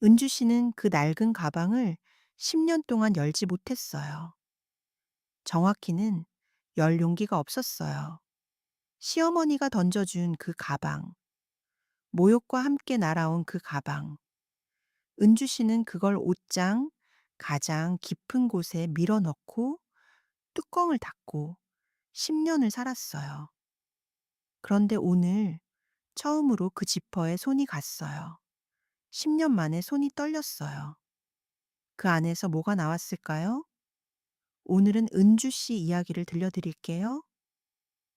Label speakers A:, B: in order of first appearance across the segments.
A: 은주 씨는 그 낡은 가방을 10년 동안 열지 못했어요. 정확히는 열 용기가 없었어요. 시어머니가 던져준 그 가방, 모욕과 함께 날아온 그 가방. 은주 씨는 그걸 옷장 가장 깊은 곳에 밀어 넣고 뚜껑을 닫고 10년을 살았어요. 그런데 오늘 처음으로 그 지퍼에 손이 갔어요. 10년 만에 손이 떨렸어요. 그 안에서 뭐가 나왔을까요? 오늘은 은주 씨 이야기를 들려드릴게요.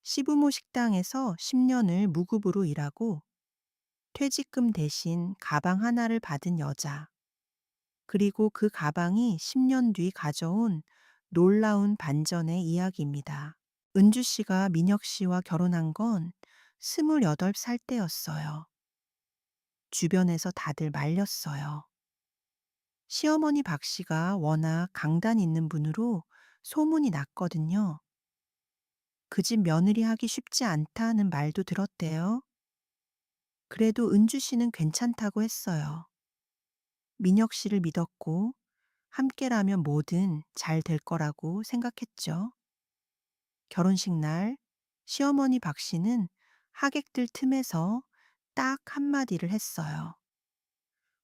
A: 시부모 식당에서 10년을 무급으로 일하고 퇴직금 대신 가방 하나를 받은 여자. 그리고 그 가방이 10년 뒤 가져온 놀라운 반전의 이야기입니다. 은주 씨가 민혁 씨와 결혼한 건 28살 때였어요. 주변에서 다들 말렸어요. 시어머니 박 씨가 워낙 강단 있는 분으로 소문이 났거든요. 그 집 며느리 하기 쉽지 않다는 말도 들었대요. 그래도 은주 씨는 괜찮다고 했어요. 민혁 씨를 믿었고 함께라면 뭐든 잘 될 거라고 생각했죠. 결혼식 날 시어머니 박 씨는 하객들 틈에서 딱 한마디를 했어요.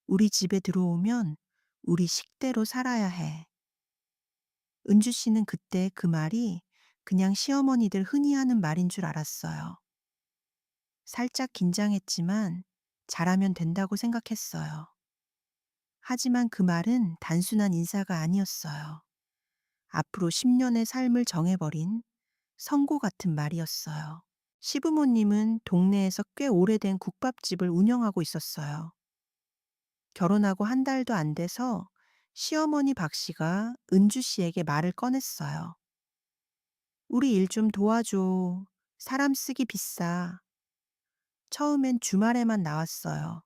A: 우리 집에 들어오면 우리 식대로 살아야 해. 은주 씨는 그때 그 말이 그냥 시어머니들 흔히 하는 말인 줄 알았어요. 살짝 긴장했지만 잘하면 된다고 생각했어요. 하지만 그 말은 단순한 인사가 아니었어요. 앞으로 10년의 삶을 정해버린 선고 같은 말이었어요. 시부모님은 동네에서 꽤 오래된 국밥집을 운영하고 있었어요. 결혼하고 한 달도 안 돼서 시어머니 박 씨가 은주 씨에게 말을 꺼냈어요. 우리 일 좀 도와줘. 사람 쓰기 비싸. 처음엔 주말에만 나왔어요.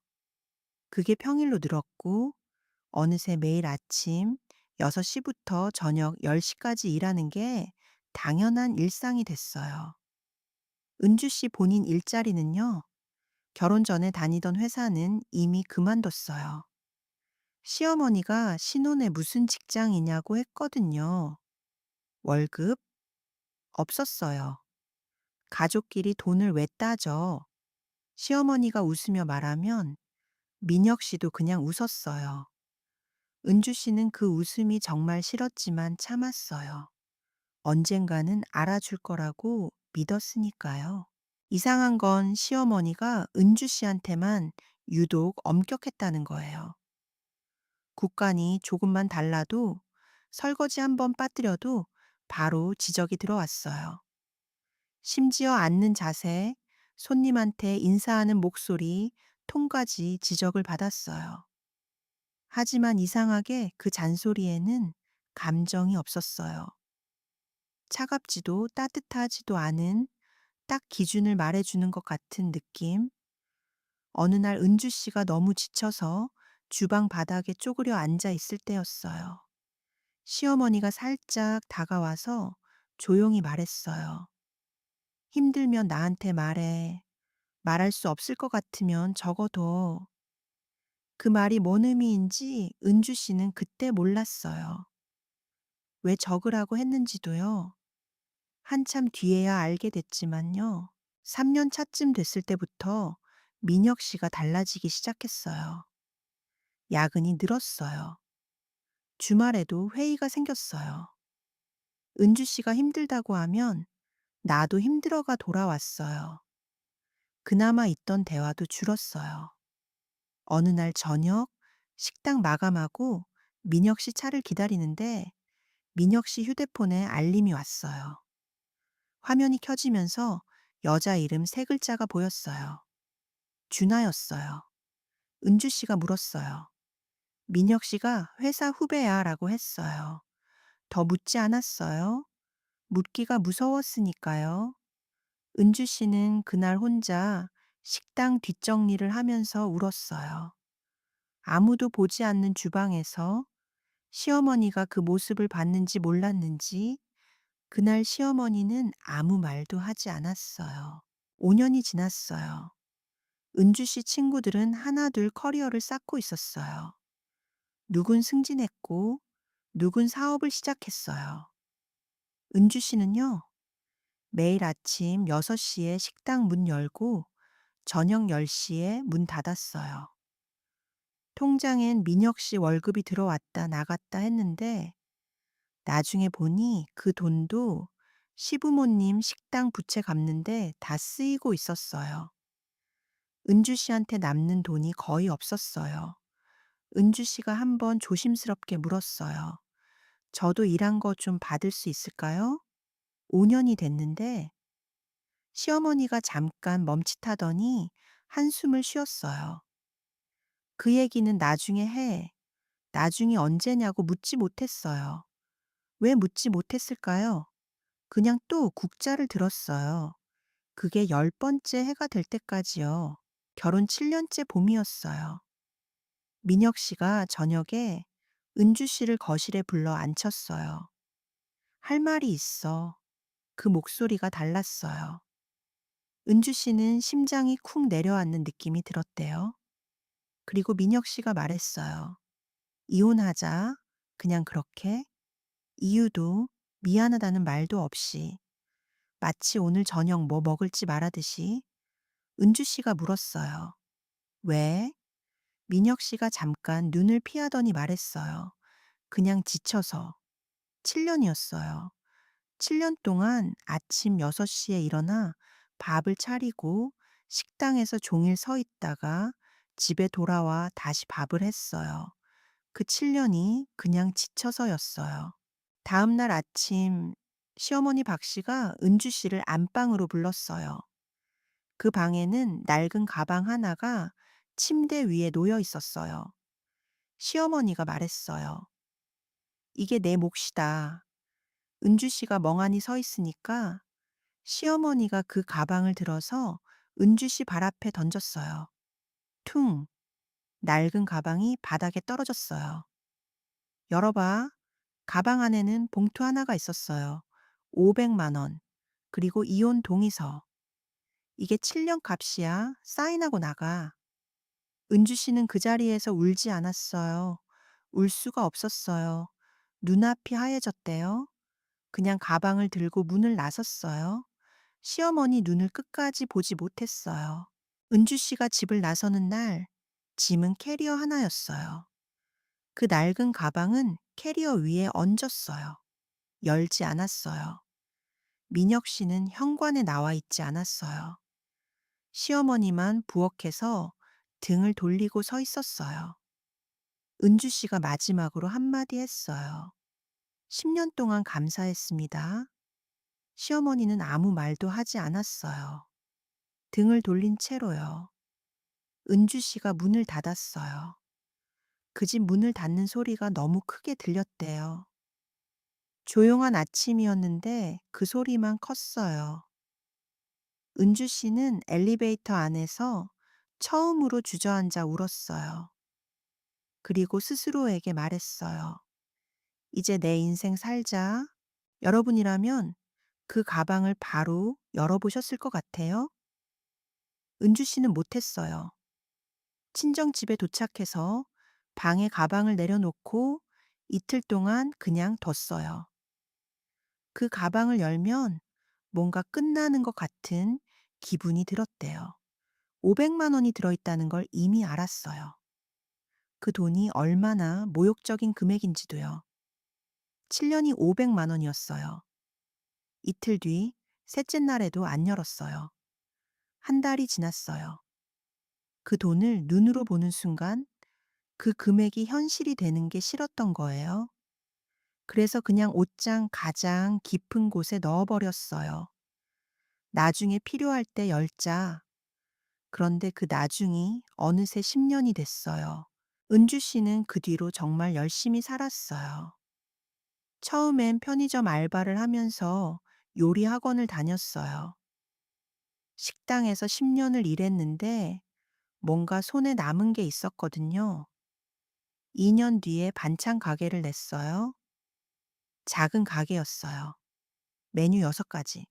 A: 그게 평일로 늘었고 어느새 매일 아침 6시부터 저녁 10시까지 일하는 게 당연한 일상이 됐어요. 은주 씨 본인 일자리는요, 결혼 전에 다니던 회사는 이미 그만뒀어요. 시어머니가 신혼에 무슨 직장이냐고 했거든요. 월급? 없었어요. 가족끼리 돈을 왜 따져? 시어머니가 웃으며 말하면 민혁 씨도 그냥 웃었어요. 은주 씨는 그 웃음이 정말 싫었지만 참았어요. 언젠가는 알아줄 거라고 믿었으니까요. 이상한 건 시어머니가 은주 씨한테만 유독 엄격했다는 거예요. 국간이 조금만 달라도 설거지 한번 빠뜨려도 바로 지적이 들어왔어요. 심지어 앉는 자세, 손님한테 인사하는 목소리, 톤까지 지적을 받았어요. 하지만 이상하게 그 잔소리에는 감정이 없었어요. 차갑지도 따뜻하지도 않은 딱 기준을 말해주는 것 같은 느낌. 어느 날 은주 씨가 너무 지쳐서 주방 바닥에 쪼그려 앉아 있을 때였어요. 시어머니가 살짝 다가와서 조용히 말했어요. 힘들면 나한테 말해. 말할 수 없을 것 같으면 적어도. 그 말이 뭔 의미인지 은주 씨는 그때 몰랐어요. 왜 적으라고 했는지도요. 한참 뒤에야 알게 됐지만요. 3년 차쯤 됐을 때부터 민혁 씨가 달라지기 시작했어요. 야근이 늘었어요. 주말에도 회의가 생겼어요. 은주 씨가 힘들다고 하면 나도 힘들어가 돌아왔어요. 그나마 있던 대화도 줄었어요. 어느 날 저녁 식당 마감하고 민혁 씨 차를 기다리는데 민혁 씨 휴대폰에 알림이 왔어요. 화면이 켜지면서 여자 이름 세 글자가 보였어요. 준하였어요. 은주 씨가 물었어요. 민혁 씨가 회사 후배야 라고 했어요. 더 묻지 않았어요. 묻기가 무서웠으니까요. 은주 씨는 그날 혼자 식당 뒷정리를 하면서 울었어요. 아무도 보지 않는 주방에서 시어머니가 그 모습을 봤는지 몰랐는지 그날 시어머니는 아무 말도 하지 않았어요. 5년이 지났어요. 은주 씨 친구들은 하나둘 커리어를 쌓고 있었어요. 누군 승진했고, 누군 사업을 시작했어요. 은주 씨는요, 매일 아침 6시에 식당 문 열고 저녁 10시에 문 닫았어요. 통장엔 민혁 씨 월급이 들어왔다 나갔다 했는데 나중에 보니 그 돈도 시부모님 식당 부채 갚는데 다 쓰이고 있었어요. 은주 씨한테 남는 돈이 거의 없었어요. 은주 씨가 한번 조심스럽게 물었어요. 저도 일한 거 좀 받을 수 있을까요? 5년이 됐는데 시어머니가 잠깐 멈칫하더니 한숨을 쉬었어요. 그 얘기는 나중에 해. 나중이 언제냐고 묻지 못했어요. 왜 묻지 못했을까요? 그냥 또 국자를 들었어요. 그게 10번째 해가 될 때까지요. 결혼 7년째 봄이었어요. 민혁 씨가 저녁에 은주 씨를 거실에 불러 앉혔어요. 할 말이 있어. 그 목소리가 달랐어요. 은주 씨는 심장이 쿵 내려앉는 느낌이 들었대요. 그리고 민혁 씨가 말했어요. 이혼하자. 그냥 그렇게. 이유도 미안하다는 말도 없이. 마치 오늘 저녁 뭐 먹을지 말하듯이. 은주 씨가 물었어요. 왜? 민혁 씨가 잠깐 눈을 피하더니 말했어요. 그냥 지쳐서. 7년이었어요. 7년 동안 아침 6시에 일어나 밥을 차리고 식당에서 종일 서 있다가 집에 돌아와 다시 밥을 했어요. 그 7년이 그냥 지쳐서였어요. 다음 날 아침 시어머니 박 씨가 은주 씨를 안방으로 불렀어요. 그 방에는 낡은 가방 하나가 침대 위에 놓여 있었어요. 시어머니가 말했어요. 이게 내 몫이다. 은주 씨가 멍하니 서 있으니까 시어머니가 그 가방을 들어서 은주 씨 발 앞에 던졌어요. 퉁! 낡은 가방이 바닥에 떨어졌어요. 열어봐. 가방 안에는 봉투 하나가 있었어요. 500만 원. 그리고 이혼 동의서. 이게 7년 값이야. 사인하고 나가. 은주 씨는 그 자리에서 울지 않았어요. 울 수가 없었어요. 눈앞이 하얘졌대요. 그냥 가방을 들고 문을 나섰어요. 시어머니 눈을 끝까지 보지 못했어요. 은주 씨가 집을 나서는 날 짐은 캐리어 하나였어요. 그 낡은 가방은 캐리어 위에 얹었어요. 열지 않았어요. 민혁 씨는 현관에 나와 있지 않았어요. 시어머니만 부엌에서 등을 돌리고 서 있었어요. 은주 씨가 마지막으로 한마디 했어요. 10년 동안 감사했습니다. 시어머니는 아무 말도 하지 않았어요. 등을 돌린 채로요. 은주 씨가 문을 닫았어요. 그 집 문을 닫는 소리가 너무 크게 들렸대요. 조용한 아침이었는데 그 소리만 컸어요. 은주 씨는 엘리베이터 안에서 처음으로 주저앉아 울었어요. 그리고 스스로에게 말했어요. 이제 내 인생 살자. 여러분이라면 그 가방을 바로 열어보셨을 것 같아요? 은주 씨는 못했어요. 친정집에 도착해서 방에 가방을 내려놓고 이틀 동안 그냥 뒀어요. 그 가방을 열면 뭔가 끝나는 것 같은 기분이 들었대요. 500만 원이 들어있다는 걸 이미 알았어요. 그 돈이 얼마나 모욕적인 금액인지도요. 7년이 500만 원이었어요. 이틀 뒤 셋째 날에도 안 열었어요. 한 달이 지났어요. 그 돈을 눈으로 보는 순간 그 금액이 현실이 되는 게 싫었던 거예요. 그래서 그냥 옷장 가장 깊은 곳에 넣어버렸어요. 나중에 필요할 때 열자. 그런데 그 나중이 어느새 10년이 됐어요. 은주 씨는 그 뒤로 정말 열심히 살았어요. 처음엔 편의점 알바를 하면서 요리 학원을 다녔어요. 식당에서 10년을 일했는데 뭔가 손에 남은 게 있었거든요. 2년 뒤에 반찬 가게를 냈어요. 작은 가게였어요. 메뉴 6가지.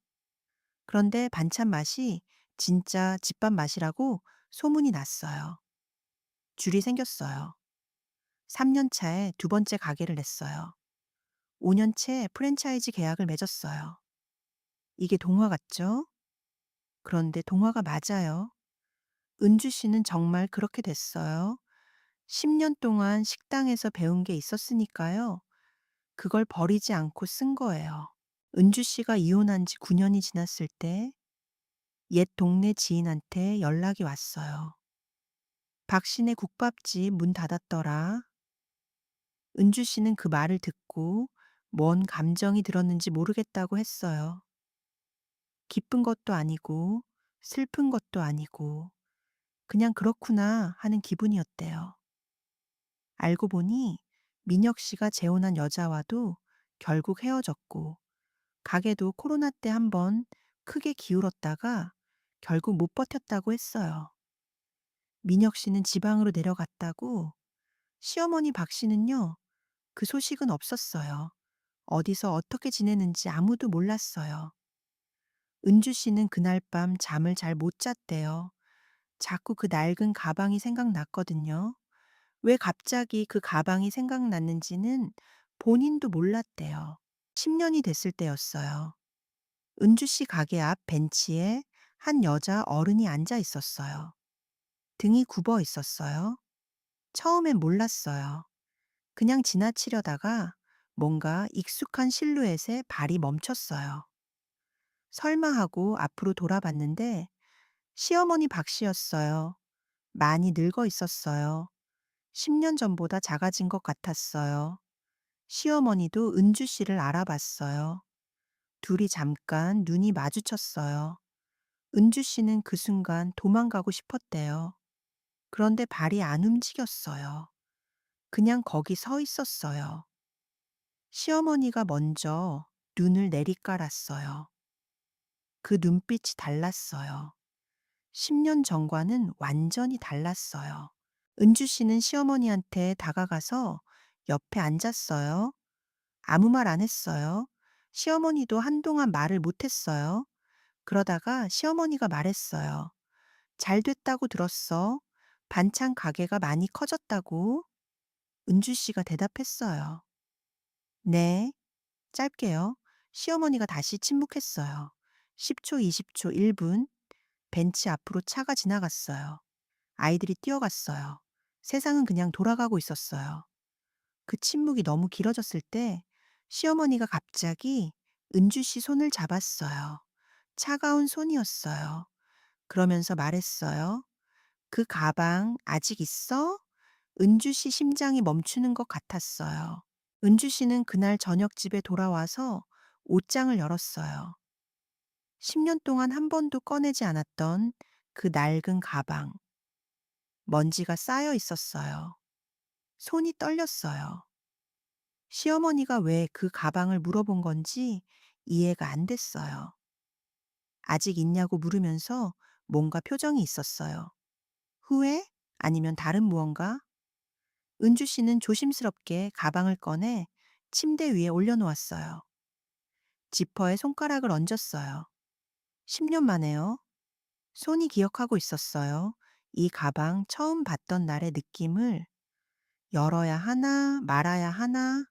A: 그런데 반찬 맛이 진짜 집밥 맛이라고 소문이 났어요. 줄이 생겼어요. 3년 차에 두 번째 가게를 냈어요. 5년 채 프랜차이즈 계약을 맺었어요. 이게 동화 같죠? 그런데 동화가 맞아요. 은주 씨는 정말 그렇게 됐어요. 10년 동안 식당에서 배운 게 있었으니까요. 그걸 버리지 않고 쓴 거예요. 은주 씨가 이혼한 지 9년이 지났을 때 옛 동네 지인한테 연락이 왔어요. 박신의 국밥집 문 닫았더라. 은주 씨는 그 말을 듣고 뭔 감정이 들었는지 모르겠다고 했어요. 기쁜 것도 아니고 슬픈 것도 아니고 그냥 그렇구나 하는 기분이었대요. 알고 보니 민혁 씨가 재혼한 여자와도 결국 헤어졌고 가게도 코로나 때 한번 크게 기울었다가 결국 못 버텼다고 했어요. 민혁 씨는 지방으로 내려갔다고 시어머니 박 씨는요, 그 소식은 없었어요. 어디서 어떻게 지내는지 아무도 몰랐어요. 은주 씨는 그날 밤 잠을 잘 못 잤대요. 자꾸 그 낡은 가방이 생각났거든요. 왜 갑자기 그 가방이 생각났는지는 본인도 몰랐대요. 10년이 됐을 때였어요. 은주 씨 가게 앞 벤치에 한 여자 어른이 앉아 있었어요. 등이 굽어 있었어요. 처음엔 몰랐어요. 그냥 지나치려다가 뭔가 익숙한 실루엣에 발이 멈췄어요. 설마 하고 앞으로 돌아봤는데 시어머니 박 씨였어요. 많이 늙어 있었어요. 10년 전보다 작아진 것 같았어요. 시어머니도 은주 씨를 알아봤어요. 둘이 잠깐 눈이 마주쳤어요. 은주 씨는 그 순간 도망가고 싶었대요. 그런데 발이 안 움직였어요. 그냥 거기 서 있었어요. 시어머니가 먼저 눈을 내리깔았어요. 그 눈빛이 달랐어요. 10년 전과는 완전히 달랐어요. 은주 씨는 시어머니한테 다가가서 옆에 앉았어요. 아무 말 안 했어요. 시어머니도 한동안 말을 못 했어요. 그러다가 시어머니가 말했어요. 잘 됐다고 들었어. 반찬 가게가 많이 커졌다고. 은주 씨가 대답했어요. 네, 짧게요. 시어머니가 다시 침묵했어요. 10초, 20초, 1분. 벤치 앞으로 차가 지나갔어요. 아이들이 뛰어갔어요. 세상은 그냥 돌아가고 있었어요. 그 침묵이 너무 길어졌을 때 시어머니가 갑자기 은주 씨 손을 잡았어요. 차가운 손이었어요. 그러면서 말했어요. 그 가방 아직 있어? 은주 씨 심장이 멈추는 것 같았어요. 은주 씨는 그날 저녁 집에 돌아와서 옷장을 열었어요. 10년 동안 한 번도 꺼내지 않았던 그 낡은 가방. 먼지가 쌓여 있었어요. 손이 떨렸어요. 시어머니가 왜 그 가방을 물어본 건지 이해가 안 됐어요. 아직 있냐고 물으면서 뭔가 표정이 있었어요. 후회? 아니면 다른 무언가? 은주 씨는 조심스럽게 가방을 꺼내 침대 위에 올려놓았어요. 지퍼에 손가락을 얹었어요. 10년 만에요. 손이 기억하고 있었어요. 이 가방 처음 봤던 날의 느낌을 열어야 하나 말아야 하나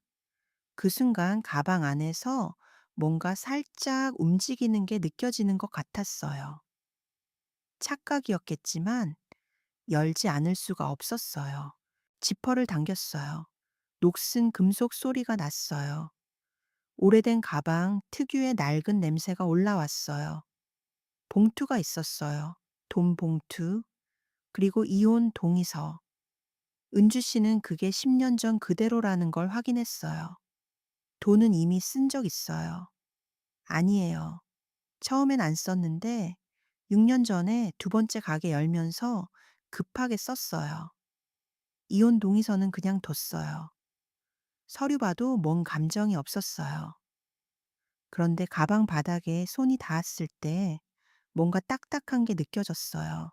A: 그 순간 가방 안에서 뭔가 살짝 움직이는 게 느껴지는 것 같았어요. 착각이었겠지만 열지 않을 수가 없었어요. 지퍼를 당겼어요. 녹슨 금속 소리가 났어요. 오래된 가방 특유의 낡은 냄새가 올라왔어요. 봉투가 있었어요. 돈 봉투, 그리고 이혼 동의서. 은주 씨는 그게 10년 전 그대로라는 걸 확인했어요. 돈은 이미 쓴 적 있어요. 아니에요. 처음엔 안 썼는데 6년 전에 두 번째 가게 열면서 급하게 썼어요. 이혼 동의서는 그냥 뒀어요. 서류 봐도 뭔 감정이 없었어요. 그런데 가방 바닥에 손이 닿았을 때 뭔가 딱딱한 게 느껴졌어요.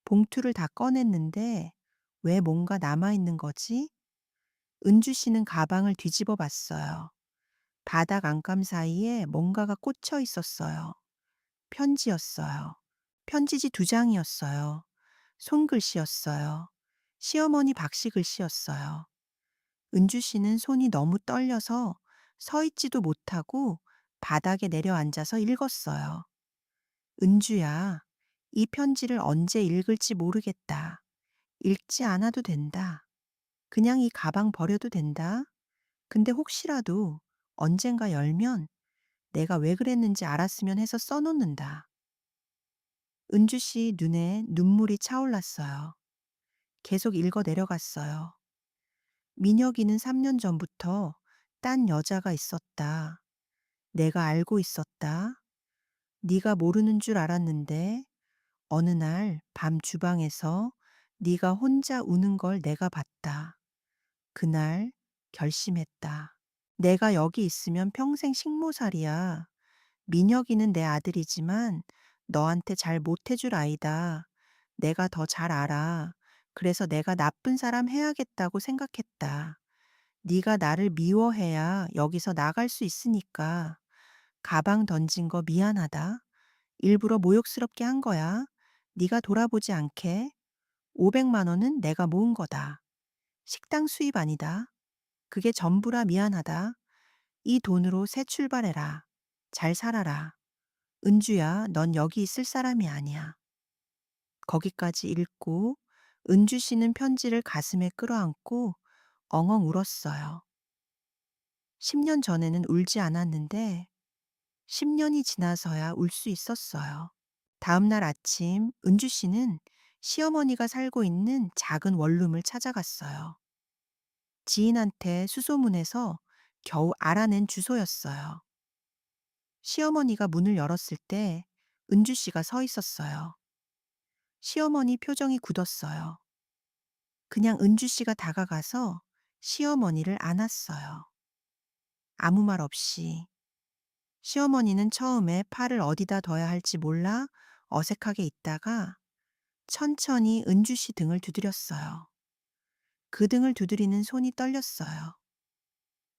A: 봉투를 다 꺼냈는데 왜 뭔가 남아있는 거지? 은주 씨는 가방을 뒤집어 봤어요. 바닥 안감 사이에 뭔가가 꽂혀 있었어요. 편지였어요. 편지지 두 장이었어요. 손글씨였어요. 시어머니 박씨 글씨였어요. 은주 씨는 손이 너무 떨려서 서 있지도 못하고 바닥에 내려앉아서 읽었어요. 은주야, 이 편지를 언제 읽을지 모르겠다. 읽지 않아도 된다. 그냥 이 가방 버려도 된다. 근데 혹시라도 언젠가 열면 내가 왜 그랬는지 알았으면 해서 써놓는다. 은주 씨 눈에 눈물이 차올랐어요. 계속 읽어 내려갔어요. 민혁이는 3년 전부터 딴 여자가 있었다. 내가 알고 있었다. 네가 모르는 줄 알았는데 어느 날 밤 주방에서 네가 혼자 우는 걸 내가 봤다. 그날 결심했다. 내가 여기 있으면 평생 식모살이야. 민혁이는 내 아들이지만 너한테 잘 못해줄 아이다. 내가 더 잘 알아. 그래서 내가 나쁜 사람 해야겠다고 생각했다. 네가 나를 미워해야 여기서 나갈 수 있으니까. 가방 던진 거 미안하다. 일부러 모욕스럽게 한 거야. 네가 돌아보지 않게. 500만 원은 내가 모은 거다. 식당 수입 아니다. 그게 전부라 미안하다. 이 돈으로 새 출발해라. 잘 살아라. 은주야, 넌 여기 있을 사람이 아니야. 거기까지 읽고 은주 씨는 편지를 가슴에 끌어안고 엉엉 울었어요. 10년 전에는 울지 않았는데 10년이 지나서야 울 수 있었어요. 다음 날 아침 은주 씨는 시어머니가 살고 있는 작은 원룸을 찾아갔어요. 지인한테 수소문해서 겨우 알아낸 주소였어요. 시어머니가 문을 열었을 때 은주 씨가 서 있었어요. 시어머니 표정이 굳었어요. 그냥 은주 씨가 다가가서 시어머니를 안았어요. 아무 말 없이. 시어머니는 처음에 팔을 어디다 둬야 할지 몰라 어색하게 있다가 천천히 은주 씨 등을 두드렸어요. 그 등을 두드리는 손이 떨렸어요.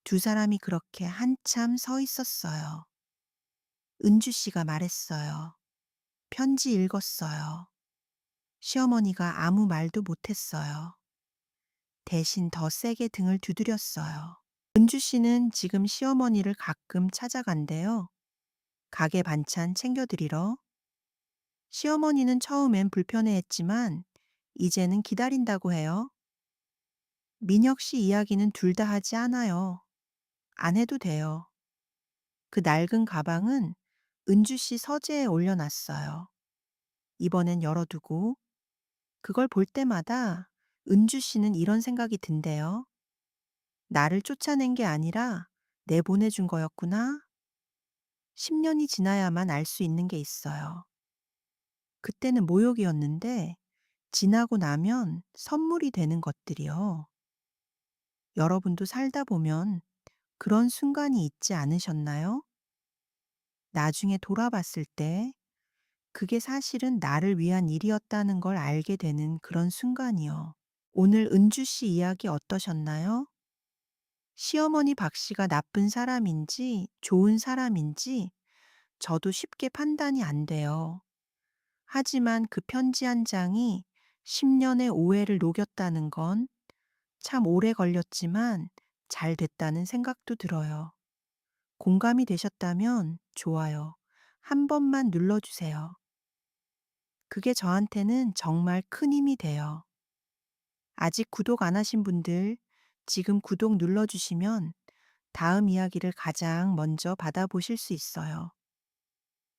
A: 두 사람이 그렇게 한참 서 있었어요. 은주 씨가 말했어요. 편지 읽었어요. 시어머니가 아무 말도 못했어요. 대신 더 세게 등을 두드렸어요. 은주 씨는 지금 시어머니를 가끔 찾아간대요. 가게 반찬 챙겨드리러. 시어머니는 처음엔 불편해했지만 이제는 기다린다고 해요. 민혁 씨 이야기는 둘 다 하지 않아요. 안 해도 돼요. 그 낡은 가방은 은주 씨 서재에 올려놨어요. 이번엔 열어두고 그걸 볼 때마다 은주 씨는 이런 생각이 든대요. 나를 쫓아낸 게 아니라 내보내준 거였구나. 10년이 지나야만 알 수 있는 게 있어요. 그때는 모욕이었는데 지나고 나면 선물이 되는 것들이요. 여러분도 살다 보면 그런 순간이 있지 않으셨나요? 나중에 돌아봤을 때 그게 사실은 나를 위한 일이었다는 걸 알게 되는 그런 순간이요. 오늘 은주 씨 이야기 어떠셨나요? 시어머니 박 씨가 나쁜 사람인지 좋은 사람인지 저도 쉽게 판단이 안 돼요. 하지만 그 편지 한 장이 10년의 오해를 녹였다는 건 참 오래 걸렸지만 잘 됐다는 생각도 들어요. 공감이 되셨다면 좋아요. 한 번만 눌러주세요. 그게 저한테는 정말 큰 힘이 돼요. 아직 구독 안 하신 분들 지금 구독 눌러주시면 다음 이야기를 가장 먼저 받아보실 수 있어요.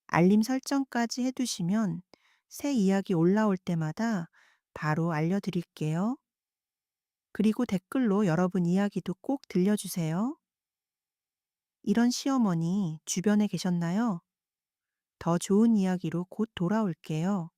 A: 알림 설정까지 해두시면 새 이야기 올라올 때마다 바로 알려드릴게요. 그리고 댓글로 여러분 이야기도 꼭 들려주세요. 이런 시어머니 주변에 계셨나요? 더 좋은 이야기로 곧 돌아올게요.